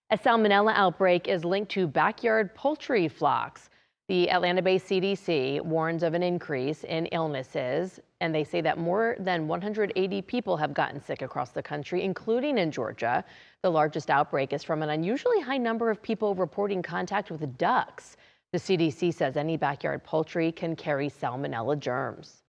A salmonella outbreak is linked to backyard poultry flocks. The Atlanta-based CDC warns of an increase in illnesses, and they say that more than 180 people have gotten sick across the country, including in Georgia. The largest outbreak is from an unusually high number of people reporting contact with ducks. The CDC says any backyard poultry can carry salmonella germs.